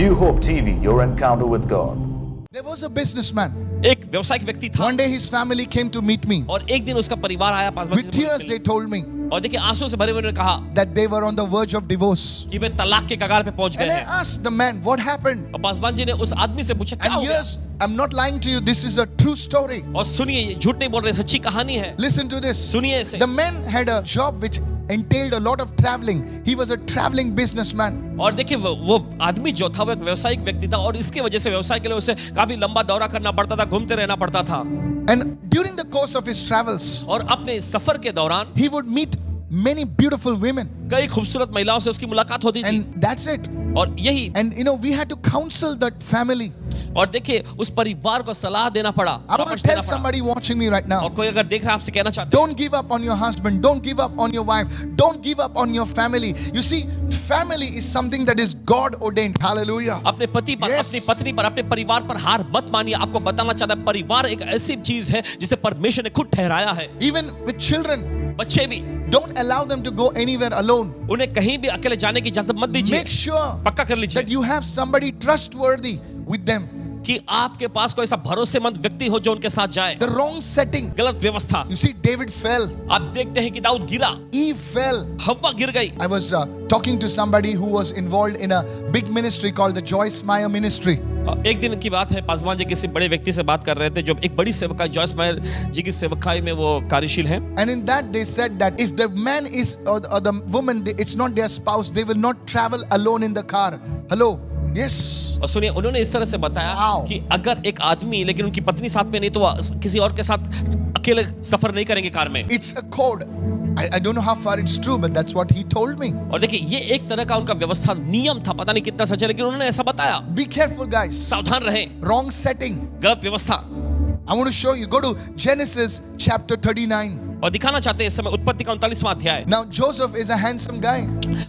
New Hope TV, your encounter with God. There was a businessman. एक व्यवसायिक व्यक्ति था One day his family came to meet me. और एक दिन उसका परिवार आया पास With tears they told me और देखिए आंसू से भरे हुए उन्होंने कहा that they were on the verge of divorce. कि वे तलाक के कगार पे पहुंच गए And I हैं। asked the man, what happened? और पासवान जी ने उस आदमी से पूछा क्या हो And गया? yes, I'm not lying to you. This is a true story. और सुनिए ये झूठ नहीं बोल रहे, सच्ची कहानी है। Listen to this. सुनिए इसे। The man had a job which entailed a lot of traveling. He was a traveling businessman. और देखिए वो आदमी जो था वो एक व्यवसायिक व्यक्ति था और इसके वजह से व्यवसाय के लिए उसे काफी लंबा दौरा करना पड़ता था, घूमते रहना पड़ता था। And during the course of his travels, और अपने इस सफर के दौरान he would meet many beautiful women. कई खूबसूरत महिलाओं से उसकी मुलाकात होती थी And that's it. और यही And you know, we had to counsel that family. और देखिए उस परिवार को सलाह देना पड़ा, I want परामर्श to tell देना पड़ा। somebody watching me right now. और कोई अगर देख रहा है आपसे कहना चाहते हैं Don't give up on your husband. Don't give up on your wife. Don't give up on your family. You see, family is something that is God ordained. Hallelujah. अपने पति पर, Yes. अपनी पत्नी पर, अपने परिवार पर हार मत मानिए। आपको बताना चाहता है परिवार एक ऐसी चीज है जिसे परमेश्वर ने खुद ठहराया है। Even with children, बच्चे भी don't allow them to go anywhere alone. उन्हें कहीं भी अकेले जाने की इजाजत मत दीजिए। Make sure पक्का कर लीजिए that you have somebody trustworthy with them. कि आपके पास कोई ऐसा भरोसेमंद व्यक्ति हो जो उनके साथ जाए। The wrong setting. गलत व्यवस्था। You see, David fell. आप देखते हैं कि दाऊद गिरा, Eve fell. हव्वा गिर गई। I was talking to somebody who was involved in a big ministry called the Joyce Meyer Ministry. एक दिन की बात है, पासवान जी किसी बड़े व्यक्ति से बात कर रहे थे जो एक बड़ी सेवकाई जॉयस मायर जी की सेवकाई में वो कार्यशील हैं। And in that they said that if the man is or the woman, it's not their spouse, they will not travel alone in the car. Hello? Yes. और सुनिए उन्होंने इस तरह से बताया Wow. कि अगर एक आदमी लेकिन उनकी पत्नी साथ में नहीं तो वो किसी और के साथ अकेले सफर नहीं करेंगे कार में। It's a code. I don't know how far it's true, but that's what he told me. और देखिए ये एक तरह का उनका व्यवस्था नियम था, पता नहीं कितना सच है लेकिन उन्होंने ऐसा बताया। Be careful, guys. सावधान रहें, Wrong setting. गलत व्यवस्था। I want to show you. Go to Genesis chapter 39. और दिखाना चाहते हैं इस समय उत्पत्ति का 39वां अध्याय। Now Joseph is a handsome guy.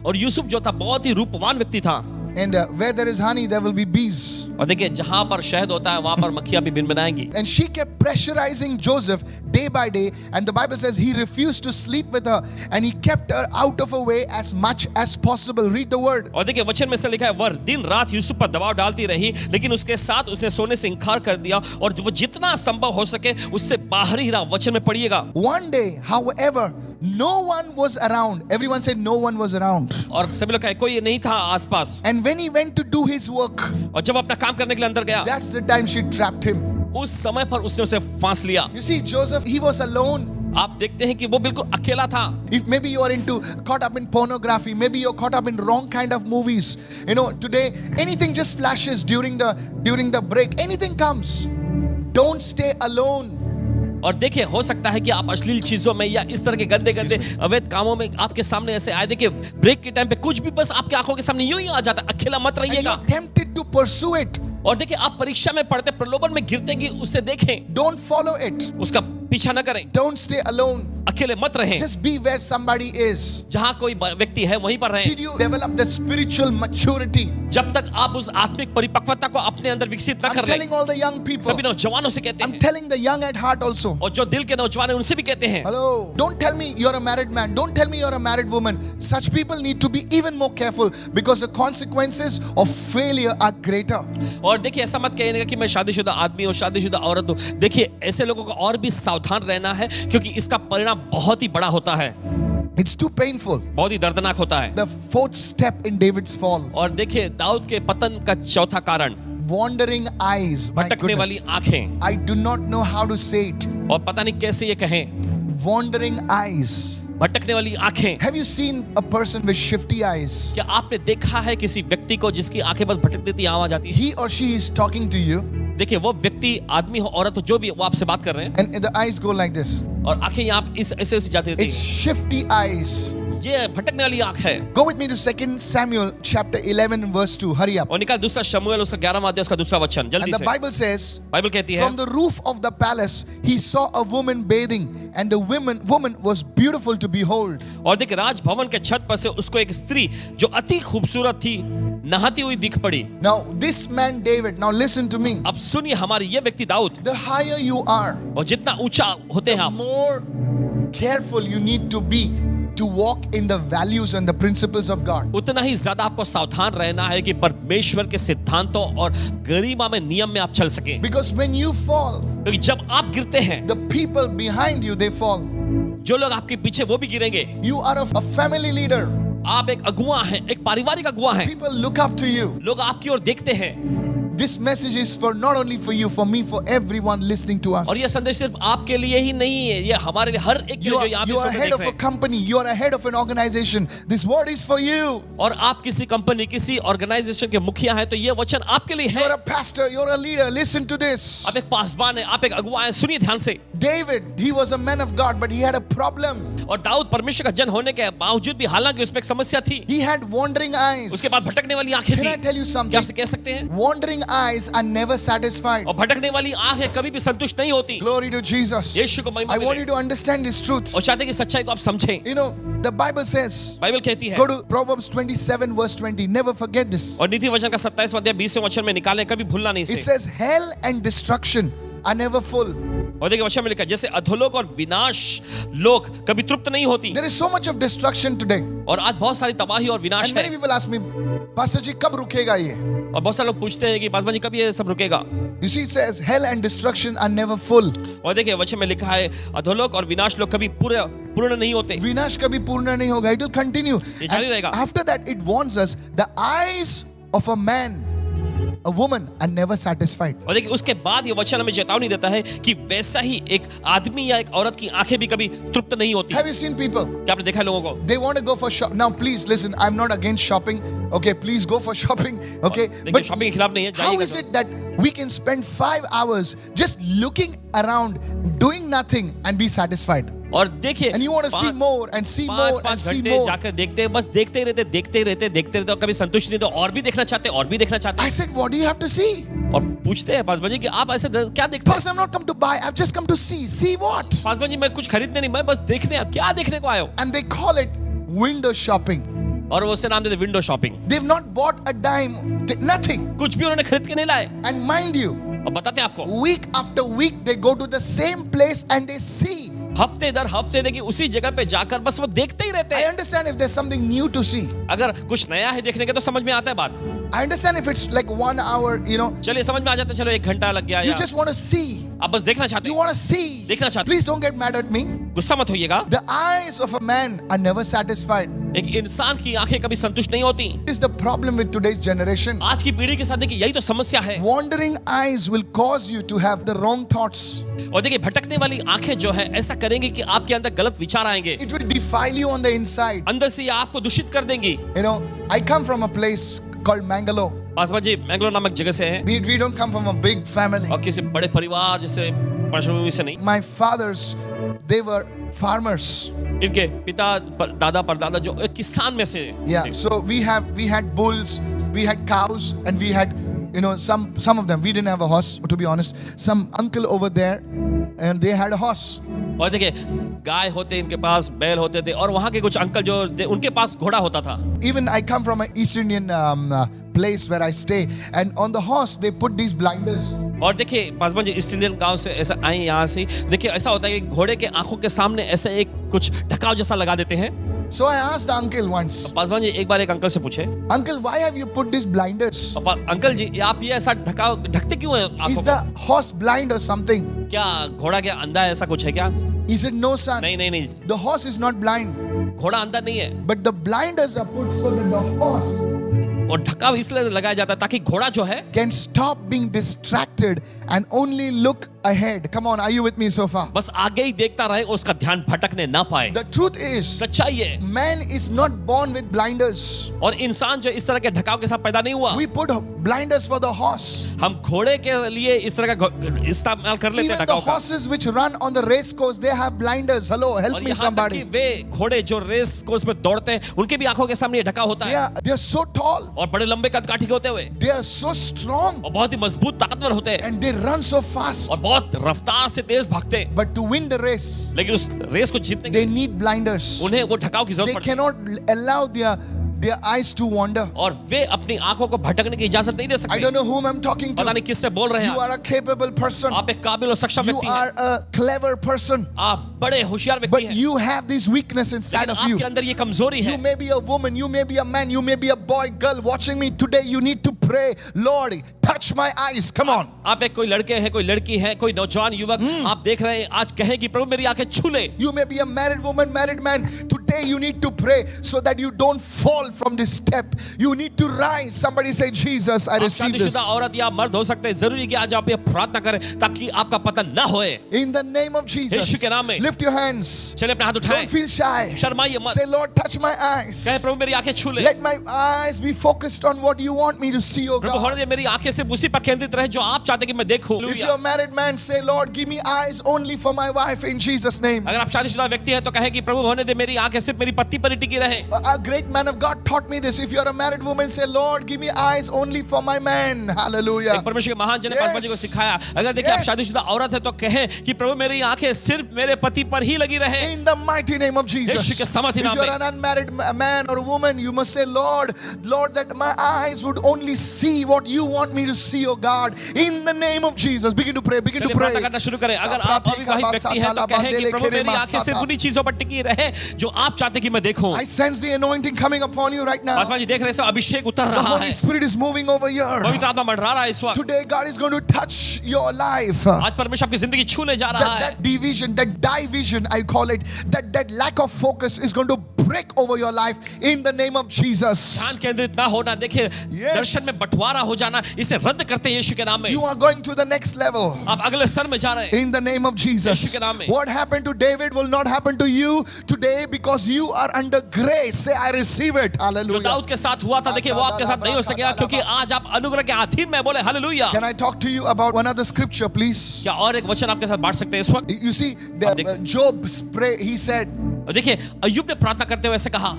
और यूसुफ जो था बहुत ही रूपवान व्यक्ति था। And where there is honey, there will be bees. और देखिए जहां पर शहद होता है वहां पर मक्खियां भी भिनभिनाएंगी। And she kept pressurizing Joseph day by day. And the Bible says he refused to sleep with her. And he kept her out of her way as much as possible. Read the word. और देखिए वचन में से लिखा है वह दिन रात यूसुफ पर दबाव डालती रही लेकिन उसके साथ उसने सोने से इनकार कर दिया और वो जितना संभव हो सके उससे बाहर ही रहा। वचन में पढ़िएगा। One day, however, no one was around. Everyone said no one was around. और सभी लोग कहे कोई नहीं था आसपास। And when he went to do his work, और जब अपना काम करने के लिए अंदर गया that's the time she trapped him. उस समय पर उसने उसे फांस लिया। You see, Joseph, he was alone. आप देखते हैं कि वो बिल्कुल अकेला था। If maybe you are caught up in pornography, maybe you're caught up in wrong kind of movies. You know, today anything just flashes during the break. Anything comes. Don't stay alone. और देखिए हो सकता है कि आप अश्लील चीजों में या इस तरह के गंदे गंदे अवैध कामों में आपके सामने ऐसे आए। देखिए ब्रेक के टाइम पे कुछ भी बस आपके आंखों के सामने यूं ही आ जाता है। अकेला मत And रहिएगा। you're tempted to pursue it. और देखिए आप परीक्षा में पढ़ते प्रलोभन में गिरते कि उसे देखें, Don't follow it. उसका पीछा न करें। Don't stay alone. अकेले मत रहें। Just be where somebody is. जहां कोई व्यक्ति है वहीं पर रहें। Till you develop the spiritual maturity. जब तक आप उस आत्मिक परिपक्वता को अपने अंदर विकसित न I'm कर लें। telling all the young people. सभी नौजवानों से कहते I'm हैं telling the young at heart also. और जो दिल के नौजवान हैं उनसे भी कहते हैं। Hello. Don't tell me you're a married man. Don't tell me you're a married woman. Such people need to be even more careful because the consequences of failure are greater. और देखिए ऐसा मत कहिएगा कि मैं शादीशुदा आदमी हूँ, शादीशुदा औरत हूँ। देखिए ऐसे लोगों को और भी सावधान रहना है क्योंकि इसका परिणाम बहुत ही बड़ा होता है। It's too painful. बहुत ही दर्दनाक होता है। The fourth step in David's fall. और देखिए दाऊद के पतन का चौथा कारण Wandering eyes. My भटकने वाली goodness. आंखें। I do not know how to say it. और पता नहीं कैसे ये कहें। Wandering eyes. भटकने वाली आंखें। Have you seen a person with shifty eyes? क्या आपने देखा है किसी व्यक्ति को जिसकी आंखें बस भटकती थी आवाज आती है? He or she is talking to you देखिए वो व्यक्ति आदमी हो औरत हो जो भी वो आपसे बात कर रहे हैं and the eyes go like this. और आंखें यहाँ इस ऐसे ऐसे जाती रहती It's हैं। shifty eyes. ये भटकने वाली आंख है। Go with me to 2 Samuel chapter 11 verse 2. Hurry up. और निकाल दूसरा शमूएल उसका 11वां अध्याय उसका दूसरा वचन जल्दी And the से। Bible says, बाइबल कहती है from the roof of the palace he saw a woman bathing, and the woman was beautiful to behold. और देखिए राजभवन के छत पर से उसको एक स्त्री जो अति खूबसूरत थी नहाती हुई दिख पड़ी। Now this man David, now listen to me. अब सुनिए हमारे ये व्यक्ति Dawood, The higher you are, और जितना ऊंचा होते हैं the आप more careful you need to be to walk in the values and the principles of God. उतना ही ज्यादा आपको सावधान रहना है कि परमेश्वर के सिद्धांतों और गरिमा में नियम में आप चल सकें। Because when you fall, क्योंकि जब आप गिरते हैं, the people behind you, they fall. जो लोग आपके पीछे वो भी गिरेंगे। You are a family leader. आप एक अगुआ हैं, एक पारिवारिक अगुआ हैं। People look up to you. लोग आपकी ओर देखते हैं। This message is for not only for you, for me, for everyone listening to us. और ये संदेश सिर्फ आपके लिए ही नहीं है, ये हमारे लिए हर एक के लिए जो यहाँ पे You are सुन head देख of रहे a हैं। company. You are a head of an organization. This word is for you. और आप किसी कंपनी, किसी ऑर्गेनाइजेशन के मुखिया हैं, तो ये वचन आपके लिए You है। are a pastor. You are a leader. Listen to this. आप एक पासबान हैं, आप एक अगुआ हैं, सुनिए ध्यान से। David, he was a man of God, but he had a problem. और दाऊद परमेश्वर का जन होने के बावजूद भी हालांकि उसमें एक समस्या थी, He had wandering eyes. उसके बाद भटकने वाली आंखें Can I थी। tell you क्या something? आपसे कह सकते हैं? Wandering eyes are never satisfied. और भटकने वाली आंखें कभी भी संतुष्ट नहीं होती। Glory to Jesus. यीशु को महिमा I want मिले। you to understand this truth. और चाहते हैं कि सच्चाई को आप समझें। You know, the Bible says, Bible कहती है, go to Proverbs 27 verse 20. Never forget this. और नीति वचन का 27वां अध्याय 20वें वचन में निकालें, कभी भूलना नहीं It इसे। says, hell and destruction are never full. और देखिए वचन में लिखा है, जैसे अधोलोक और विनाश लोक कभी तृप्त नहीं होती। There is so much of destruction today. और आज बहुत सारी तबाही और विनाश And many है। people ask me, Pastor जी कब रुकेगा ये? और बहुत सारे लोग पूछते हैं कि पासवान जी कब ये सब रुकेगा। You see, it says hell and destruction are never full. और देखिए वचन में लिखा है, अधोलोक और विनाश लोग कभी पूर्ण नहीं होते। विनाश कभी पूर्ण नहीं होगा. It will continue. ये जारी And रहेगा। after that, it warns us, the eyes of a man, a woman are never satisfied. और देखिए उसके बाद ये वचन हमें चेतावनी देता है कि वैसा ही एक आदमी या एक औरत की आंखें भी कभी तृप्त नहीं होती। Have you seen people? क्या आपने देखा है लोगों को? They want to go for shop. Now, please listen. I'm not against shopping. Okay, please go for shopping. Okay, देखिए शॉपिंग के खिलाफ नहीं है, how जाइएगा is तो। it that we can spend 5 hours just looking around, doing nothing, and be satisfied? और देखिए And you want to see more and see more and पाँच see घंटे more. जाकर देखते हैं, बस देखते ही रहते और कभी संतुष्ट नहीं, तो और भी देखना चाहते, और भी देखना चाहते I said, what do you have to see? और पूछते हैं पासवान जी कि आप ऐसे क्या देखते हैं? Pastor, I'm not come to buy. I've just come to see. See what? Paswan ji मैं कुछ खरीदने नहीं, मैं बस देखने, क्या देखने को आया हूँ? And they call it window shopping. और वो उसे नाम देते window shopping. They've not bought a dime, nothing. कुछ भी उन्होंने खरीद के नहीं लाए। And mind you, और बताते हैं आपको, week after week they go to the same place and they see. हफ्ते दर हफ्ते देखिए उसी जगह पे जाकर बस वो देखते ही रहते I हैं। understand if there's something new to see. अगर कुछ नया है देखने के तो समझ में आता है बात। I understand if it's like 1 hour, you know, चलिए समझ में आ जाता है, चलो 1 घंटा लग गया you या just want to see. आप बस देखना चाहते You हैं, want to see. देखना चाहते Please don't get mad at me. हैं, गुस्सा मत होइएगा। The eyes of a man are never satisfied. एक इंसान की आंखें कभी संतुष्ट नहीं होती। This is the problem with today's generation. आज की पीढ़ी के साथ देखिए यही तो समस्या है। Wandering eyes will cause you to have the wrong thoughts. और देखिए भटकने वाली आंखें जो है ऐसा करेंगी कि आपके अंदर गलत विचार आएंगे, It will defile you on the inside. अंदर से ये आपको दूषित कर देंगी। You know, I come from a place called Mangalore. Paswan ji Mangalore नामक जगह से हैं We don't come from a big family. और किसी बड़े परिवार जैसे पृष्ठभूमि से नहीं। My fathers, they were farmers. इनके पिता दादा परदादा जो एक किसान में से Yeah, so we had bulls, we had cows, and we had, you know, some of them. We didn't have a horse, to be honest. Some uncle over there, and they had a horse. और देखिए गाय होते इनके पास, बैल होते थे, और वहाँ के कुछ अंकल जो उनके पास घोड़ा होता था। Even I come from an East Indian place where I stay, and on the horse they put these blinders. और देखिए पासवान जी ईस्ट इंडियन गांव से ऐसा आए यहाँ से, देखिए ऐसा होता है कि घोड़े के आंखों के सामने ऐसे एक कुछ ढकाव जैसा लगा देते हैं। So I asked the uncle once, Paswan ji एक बार एक अंकल से पूछे, Uncle, why have you put these blinders? Uncle ji आप ये ऐसा ढकते क्यों हैं आंखों Is को? the horse blind or something? क्या घोड़ा क्या अंधा है, ऐसा कुछ है क्या? He said, no, son. नहीं नहीं नहीं, The horse is not blind, घोड़ा अंधा नहीं है, but the blinders are put so that the horse और ढकाव इसलिए लगाया जाता है ताकि घोड़ा जो है can stop being distracted and only look ahead. Come on, are you with me so far? बस आगे ही देखता रहे और उसका ध्यान भटकने ना पाए। The truth is, सच्चाई है, man is not born with blinders. और इंसान जो इस तरह के ढकाव के साथ पैदा नहीं हुआ। We put blinders for the horse. हम घोड़े के लिए इस तरह का इस्तेमाल कर लेते हैं Even the ढकाव का। horses which run on the race course, they have blinders. Hello, help और me यहाँ तक कि somebody. वे घोड़े जो रेस कोर्स में दौड़ते हैं उनके भी आंखों के सामने ये ढका होता है, They are so tall. और बड़े लंबे कद काठी के होते हुए, They are so strong. और बहुत ही मजबूत ताकतवर होते हैं, And they run so fast. और बहुत रफ्तार से तेज भागते हैं। But to win the race, लेकिन उस रेस को जीतने के they need blinders. उन्हें वो ढकाव की They जरूरत पड़ती है। cannot allow their eyes to wander. और वे अपनी आंखों को भटकने की इजाजत नहीं दे I सकते। don't know whom I'm talking पता to. नहीं किससे बोल रहे हैं You आप। are a capable person. आप एक काबिल और सक्षम You व्यक्ति हैं। are a clever person. आप बड़े होशियार व्यक्ति But हैं। you have this weakness inside लेकिन of you. आपके अंदर ये कमजोरी है। You may be a woman, you may be a man, you may be a boy, girl watching me today. You need to pray, Lord, touch my eyes. Come on. आप एक कोई लड़के हैं, कोई लड़की है, कोई नौजवान युवक आप देख रहे हैं, आज कहें कि प्रभु मेरी आंखें छू ले। You may be a married woman, married man. Today you need to pray so that you don't fall from this step. You need to rise. Somebody say, Jesus, I आप receive this. शादीशुदा औरत या मर्द हो सकते हैं, जरूरी है कि आज आप ये प्रार्थना करें ताकि आपका पतन ना होए। In the name of Jesus, यीशु के नाम में। lift your hands. चलिए अपने हाथ उठाएं, Don't feel shy. शर्माइए मत। Say, Lord, touch my eyes. कहे प्रभु मेरी आंखें छू ले। Let my eyes be focused on what you want me to see, oh Prabhu God. होने दे मेरी आंखें सिर्फ उसी पर केंद्रित रहे जो आप चाहते कि मैं देखूं। If you're a married man, say, Lord, give me eyes only for my wife in Jesus' name. अगर आप शादीशुदा व्यक्ति हैं तो कहे कि प्रभु होने दे मेरी आंखें सिर्फ मेरी पति पर ही टिकी रहे। A great man of God taught me this. If you're a married woman, say, Lord, give me eyes only for my man. Hallelujah. एक परमेश्वर के महान जन ने परमेश्वर जी को Yes. सिखाया, अगर देखिए आप Yes. शादीशुदा औरत है तो कहे कि प्रभु मेरी आंखें सिर्फ मेरे पति पर ही लगी रहे। In the mighty name of Jesus. यीशु के सामर्थ्य If नाम you're में। an unmarried man or a woman, you must say, Lord, Lord, that my eyes would only see what you want me to see, oh God. In the name of Jesus. Begin to pray. Begin to चलिए pray. प्रार्थना करना शुरू करें। अगर आप अविवाहित व्यक्ति हैं तो कहें कि प्रभु मेरी आंखें सिर्फ उन्हीं चीजों पर टिकी रहे जो आप चाहते कि मैं देखूं। I sense the anointing coming upon you right now. Paswan ji देख रहे हैं अभिषेक उतर The रहा Holy है, Spirit is moving over here. पवित्र आत्मा मंडरा रहा है इस वक्त। Today, God is going to touch your life. आज परमेश्वर आपकी जिंदगी छूने जा रहा है। That division, that division, I call it, that lack of focus is going to break over your life in the name of Jesus. ध्यान केंद्रित ना होना, देखिए Yes. दर्शन में बंटवारा हो जाना, इसे रद्द करते हैं यीशु के नाम में। You are going to the next level. आप अगले स्तर में जा रहे हैं In the name of Jesus. यीशु के नाम में। What happened to David will not happen to you today because you are under grace. Say, I receive it. जो Hallelujah. दाऊद के साथ हुआ था, देखिए वो आपके साथ नहीं हो सकेगा क्योंकि आज आप अनुग्रह के अधीन में बोले hallelujah. Can I talk to you about one other scripture, please? क्या और एक वचन आपके साथ बांट सकते हैं इस वक्त? You see, देख- Job's pray, he said, और देखिए अय्यूब ने प्रार्थना करते हुए ऐसे कहा,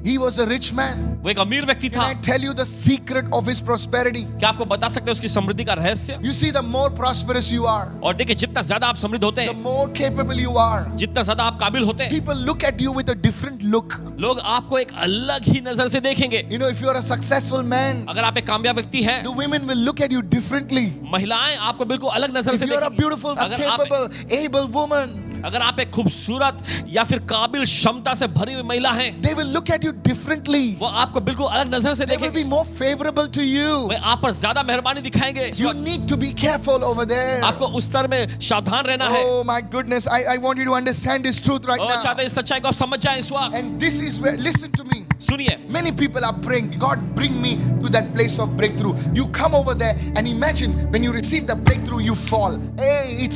he was a rich man. वो एक अमीर व्यक्ति Can था। I tell you the secret of his prosperity? क्या आपको बता सकते हैं उसकी समृद्धि का रहस्य? You see, the more prosperous you are, और देखिए जितना ज्यादा आप समृद्ध होते the हैं, more capable you are, जितना ज्यादा आप काबिल होते हैं, people look at you with a different look. लोग आपको एक अलग ही नजर से देखेंगे। You know, if you're a successful man, अगर आप एक कामयाब व्यक्ति हैं, the women will look at you differently. महिलाएं आपको बिल्कुल अलग नजर If से you're a देखेंगी। beautiful, a अगर आप capable, able woman, अगर आप एक खूबसूरत या फिर काबिल क्षमता से भरी हुई महिला हैं, they will look at you differently. वो आपको बिल्कुल अलग नजर से They will देखेंगे। be more favorable to you. वे आप पर ज्यादा मेहरबानी दिखाएंगे। इस You वक्त need to be careful over there. आपको उस स्तर में सावधान रहना है। Oh my goodness, I want you to understand this truth right और now. चाहते हैं इस सच्चाई को आप समझ जाएं इस वक्त। And this is where, listen to me. सुनिए, Many people are praying, God, bring me to that place of breakthrough. You come over there and imagine when you receive the breakthrough, you fall. Hey,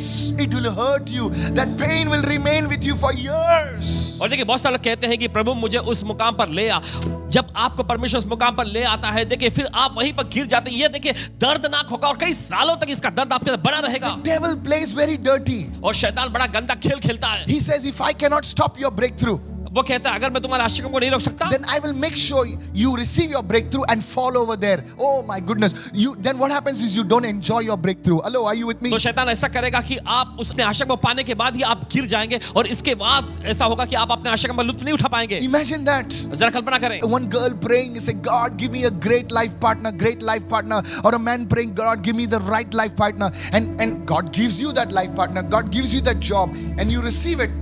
it will hurt you. That pain will remain with you for years. और देखिए बहुत सारे लोग कहते हैं कि प्रभु मुझे उस मुकाम पर ले आ। जब आपको परमेश्वर उस मुकाम पर ले आता है, देखिए फिर आप वहीं पर गिर जाते हैं। ये देखिए दर्दनाक होगा और कई सालों तक इसका दर्द आपके अंदर बना रहेगा। Devil plays very dirty. और शैतान बड़ा गंदा खेल खेलता है। He says, if I cannot stop your breakthrough, वो कहता है अगर मैं तुम्हारे आशिकों को नहीं रोक सकता, then I will make sure you receive your breakthrough and fall over there. Oh my goodness. Then what happens is you don't enjoy your breakthrough. Hello, are you with me? तो शैतान ऐसा करेगा कि आप उसने आशा को पाने के बाद ही आप गिर जाएंगे और इसके बाद ऐसा होगा कि आप अपने आशा का लुत्फ नहीं उठा पाएंगे। Imagine that. जरा कल्पना करें, One girl praying, say, God, give me a great life partner, or a man praying, God, give me the right life partner, and God gives you that life partner, God gives you that job, and you receive it,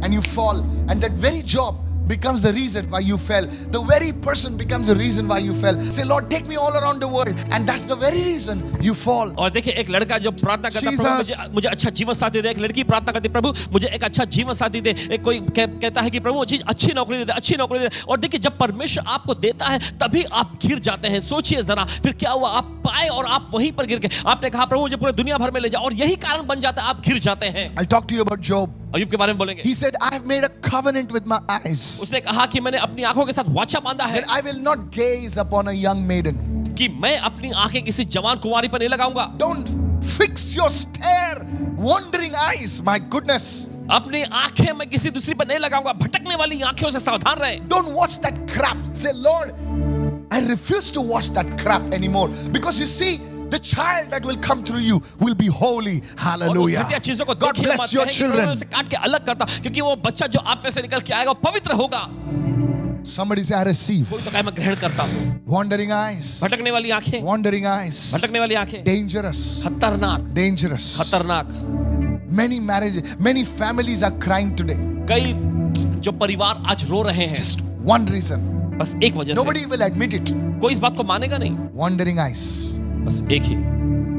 and you fall, and that very job becomes the reason why you fell. The very person becomes the reason why you fell. Say, Lord, take me all around the world, and that's the very reason you fall. और देखिए एक लड़का जो प्रार्थना करता है, प्रभु मुझे अच्छा जीवन साथी दे। एक लड़की प्रार्थना करती है, प्रभु मुझे एक अच्छा जीवन साथी दे। एक कोई कहता है कि प्रभु मुझे अच्छी नौकरी दे, अच्छी नौकरी दे। और देखिए जब परमेश्वर आपको देता है तभी आप गिर जाते हैं। सोचिए जरा फिर क्या हुआ, आप पाए और आप वहीं पर गिर गए। आपने कहा प्रभु मुझे पूरे दुनिया भर में ले जाओ, और यही कारण बन जाता है आप गिर जाते हैं। I'll talk to you about Job. अय्यूब के बारे में बोलेंगे। He said, I have made a covenant with my eyes उसने कहा कि मैंने अपनी आंखों के साथ वाचा बांधा है that I will not gaze upon a young maiden. कि मैं अपनी आंखें किसी जवान कुंवारी पर नहीं लगाऊंगा। Don't fix your stare, wandering eyes. My goodness. अपनी आंखें मैं किसी दूसरी पर नहीं लगाऊंगा। भटकने वाली आंखों से सावधान रहे। Don't watch that crap. Say, Lord, I refuse to watch that crap anymore. Because you see, the child that will come through you will be holy. Hallelujah. और उस घटिया चीजों को God देखिए मत, bless your कहें कि children. प्रभु उसे काट के अलग करता, क्योंकि वो बच्चा जो आप में से निकल के आएगा वो पवित्र होगा। Somebody say, I receive. कोई तो कहे मैं ग्रहण करता हूँ। Wandering eyes. भटकने वाली आंखें, Wandering eyes. भटकने वाली आंखें, Dangerous. खतरनाक, Dangerous. खतरनाक। Many marriages, many families are crying today. कई जो परिवार आज रो रहे हैं, Just one reason. बस एक वजह से। Nobody will admit it. कोई इस बात को मानेगा नहीं, Wandering eyes. बस एक ही।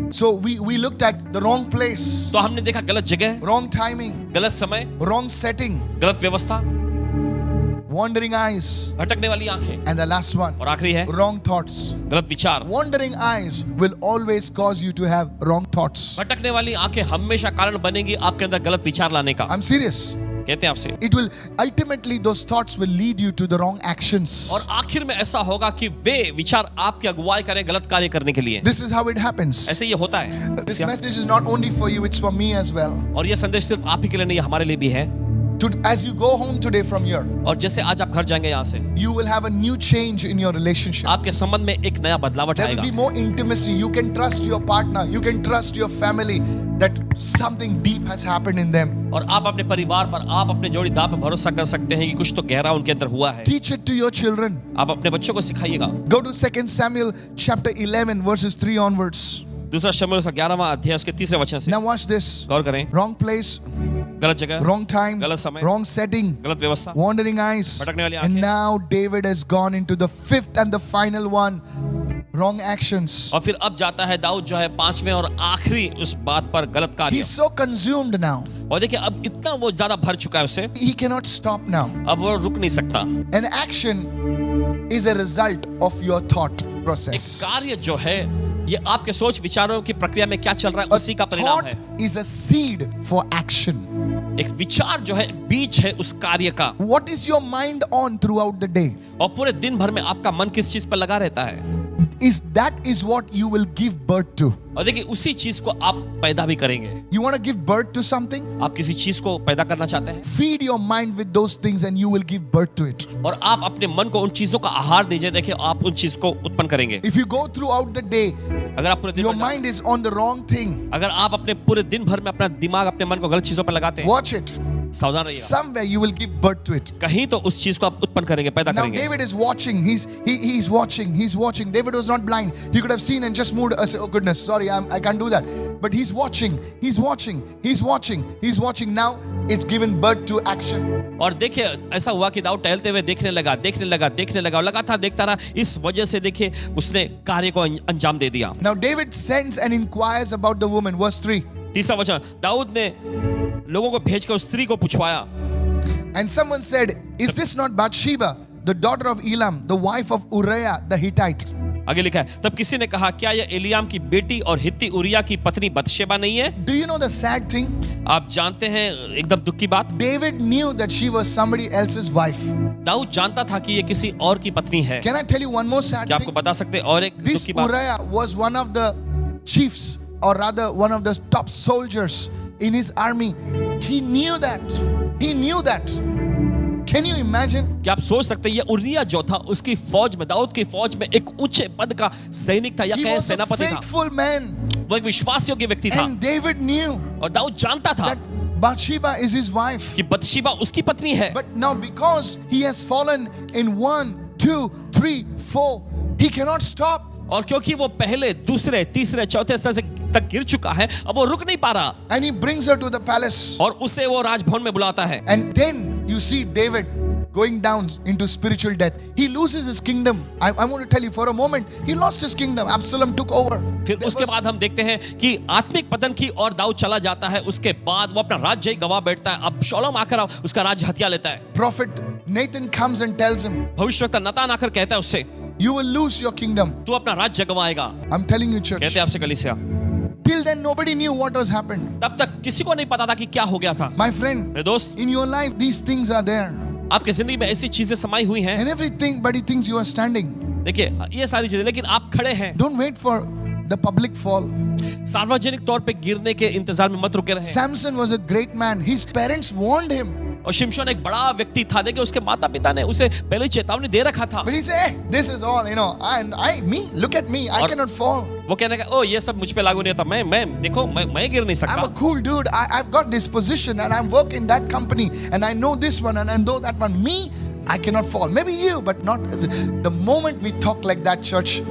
So we looked at the wrong place, तो हमने देखा गलत जगह, wrong timing, गलत समय, wrong setting, गलत व्यवस्था, wandering eyes, भटकने वाली आंखें, and the last one, और आखिरी है wrong thoughts. गलत विचार। Wandering eyes will always cause you to have wrong thoughts. भटकने वाली आंखें हमेशा कारण बनेंगी आपके अंदर गलत विचार लाने का। I'm serious. कहते हैं आपसे, It will ultimately, those thoughts will lead you to the wrong actions. और आखिर में ऐसा होगा कि वे विचार आपकी अगुवाई करें गलत कार्य करने के लिए। This is how it happens. ऐसे ये होता है। This message is not only for you, it's for me as well. और ये संदेश सिर्फ आप ही के लिए नहीं, हमारे लिए भी है। As you go home today from here, और जैसे आज आप घर जाएंगे यहाँ से, you will have a new change in your relationship. आपके संबंध में एक नया बदलावट There will आएगा। be more intimacy. You can trust your partner. You can trust your family that something deep has happened in them. और आप अपने परिवार पर, आप अपने जोड़ीदार पर भरोसा कर सकते हैं कि कुछ तो गहरा उनके अंदर हुआ है। Teach it to your children. आप अपने बच्चों को सिखाइएगा। Go to 2 Samuel chapter 11 verses 3 onwards. दूसरा शमूएल 11वां अध्याय उसके 3रे वचन से Now watch this. गौर करें। Wrong place, गलत जगह, wrong time, गलत समय, wrong setting, गलत व्यवस्था, wandering eyes. भटकने वाली And आंखें। now David has gone into the 5th and the final one. Wrong actions. और फिर अब जाता है दाऊद जो है 5वें और आखिरी उस बात पर गलत कार्य। He's so consumed now. और देखिए अब इतना वो ज्यादा भर चुका है उससे, He cannot stop now. अब वो रुक नहीं सकता। An action is a result of your thought एक process. कार्य जो है ये आपके सोच विचारों की प्रक्रिया में क्या चल रहा है A उसी का परिणाम है। thought is a seed for action. एक विचार जो है बीज है उस कार्य का। What is your mind on throughout the day? और पूरे दिन भर में आपका मन किस चीज पर लगा रहता है, That is what you will give birth to. और देखिए उसी चीज को आप पैदा भी करेंगे। You want to give birth to something? आप किसी चीज को पैदा करना चाहते हैं Feed your mind with those things and you will give birth to it. और आप अपने मन को उन चीजों का आहार दीजिए, देखिए आप उन चीज को उत्पन्न करेंगे। If you go throughout the day, अगर आप पूरे दिन your भर mind is on the wrong thing. अगर आप अपने पूरे दिन भर में अपना दिमाग, अपने मन को गलत चीजों पर लगाते हैं, Watch it. सावधान रहिएगा। Somewhere you will give birth to it. कहीं तो उस चीज को आप उत्पन्न करेंगे, पैदा Now करेंगे। David is watching. He's watching. He's watching. David was not blind. He could have seen and just moved. Say, oh goodness, sorry, I can't do that. But he's watching. He's watching. He's watching. He's watching. Now it's given birth to action. और देखिए ऐसा हुआ कि दाऊद टहलते हुए देखने लगा, देखने लगा, देखने लगा और लगातार देखता रहा। इस वजह से देखिए उसने कार्य को अंजाम दे दिया। Now David sends and inquires about the woman. Verse 3. तीसरा वचन, दाऊद ने लोगों को भेजकर उस स्त्री को पूछवाया। And someone said, "Is this not Bathsheba, the daughter of Elam, the wife of Uriah the Hittite?" आगे लिखा है, तब किसी ने कहा क्या यह एलियाम की बेटी और हित्ती उरिया की पत्नी बतशेबा नहीं है? Do you know the sad thing? आप जानते हैं एकदम दुख की बात, David knew that she was somebody else's wife. Dawood जानता था कि ये किसी और की पत्नी है। Can I tell you one more sad क्या आपको thing? बता सकते हैं और एक दुख This की बात? Uriah was one of the chiefs, or rather one of the top soldiers in his army. He knew that. He knew that. Can you imagine? क्या आप सोच सकते हैं ये उरिया जो था उसकी फौज में, दाऊद की फौज में एक ऊंचे पद का सैनिक था या He कहे was a सेनापति था। faithful man. वो एक विश्वास योग्य व्यक्ति था And David knew और दाऊद जानता था that Bathsheba is his wife. कि बतशेबा उसकी पत्नी है। But now because he has fallen in 1, 2, 3, 4, he cannot stop. और क्योंकि वो पहले, दूसरे, तीसरे, चौथे स्तर से तक गिर चुका है, अब वो रुक नहीं पा रहा And he brings her to the palace. और उसे वो राजभवन में बुलाता है। And then you see David going down into spiritual death. He loses his kingdom. I want to tell you for a moment, he lost his kingdom. Absalom took over. फिर There उसके was- बाद हम देखते हैं कि आत्मिक पतन की और दाऊद चला जाता है। उसके बाद वो अपना राज्य ही गवा बैठता है। अब शौलम आकर उसका राज्य हथिया लेता है। Prophet Nathan comes and tells him, भविष्यवक्ता नतान आकर कहता है उससे, you will lose your kingdom. तू अपना राज्य गवाएगा। I'm telling you, church. कहते हैं आपसे कलीसिया, Till then, nobody knew what was happened. तब तक किसी को नहीं पता था कि क्या हो गया था। My friend, मेरे दोस्त, in your life, these things are there. आपकी जिंदगी में ऐसी चीजें समाई हुई हैं। And everything, but he thinks you are standing. देखिए ये सारी चीजें, लेकिन आप खड़े हैं। Don't wait for the public fall. सार्वजनिक तौर पे गिरने के इंतजार में मत रुके रहें। Samson was a great man. His parents warned him. और शिमशोन एक बड़ा व्यक्ति था। देखिए उसके माता पिता ने उसे पहले चेतावनी दे रखा था। But he said, hey, this is all, me, look at me, I और- cannot fall. वो कहने का, ओ ये सब मुझ पे लागू नहीं होता, मैं देखो मैं गिर नहीं I'm a सकता। cool dude. I've got this position and I'm working that company and I know this one and I know that one. Me, I cannot fall. Maybe you, but not. The moment we talk like that, church,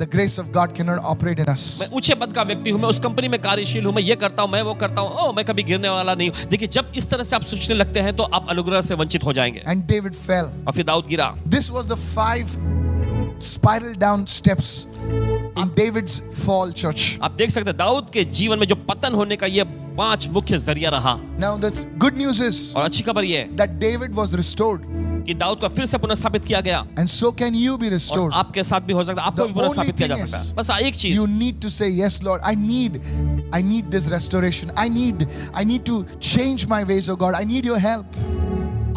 the grace of God cannot operate in us. मैं ऊंचे पद का व्यक्ति हूं, मैं उस company में कार्यशील हूं, मैं ये करता हूं, मैं वो करता हूं, ओ मैं कभी गिरने वाला नहीं हूं। देखिए जब इस तरह से आप सोचने लगते हैं तो आप अनुग्रह से वंचित हो जाएंगे। And David fell. और फिर दाऊद गिरा। This was the 5 spiral down steps in David's fall, church. आप देख सकते हैं दाऊद के जीवन में जो पतन होने का ये 5 मुख्य जरिया रहा। Now the good news is और अच्छी खबर ये है that David was restored, कि दाऊद को फिर से पुनर्स्थापित किया गया। and so can you be और restored. आपके साथ भी हो सकता है, आपको The भी पुनर्स्थापित only किया जा thing सकता is, है। बस एक चीज, You need to say, yes, Lord, I need this restoration. I need to change my ways, oh God. I need your help.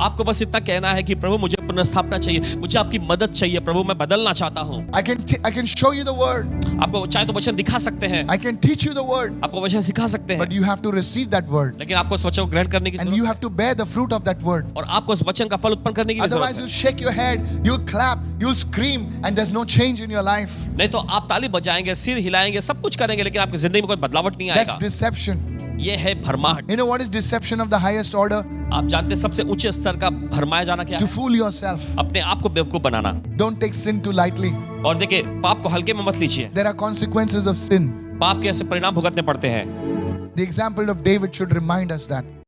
आपको बस इतना कहना है कि प्रभु मुझे पुनर्स्थापना चाहिए, मुझे आपकी मदद चाहिए प्रभु, मैं बदलना चाहता हूँ। I can show you the word. आपको चाहे तो वचन दिखा सकते हैं, I can teach you the word. आपको वचन सिखा सकते हैं, But you have to receive that word. लेकिन आपको उस वचन को ग्रहण करने की And जरूरत you है। have to bear the fruit of that word. और आपको उस वचन का फल उत्पन्न करने की भी Otherwise, जरूरत you'll है। shake your head, you'll clap, you'll scream, and there's no change in your life. नहीं तो आप ताली बजाएंगे, सिर हिलाएंगे, सब कुछ करेंगे, लेकिन आपकी जिंदगी में कोई बदलावट नहीं That's आएगा। deception. ये है भरमाहट। You know what is deception of the highest order? आप जानते हैं सबसे ऊंचे स्तर का भरमाया जाना क्या To है? fool yourself. अपने आप को बेवकूफ बनाना। Don't take sin too lightly. और देखिए पाप को हल्के में मत लीजिए, There are consequences of sin. पाप के ऐसे परिणाम भुगतने पड़ते हैं। The example of David should remind us that.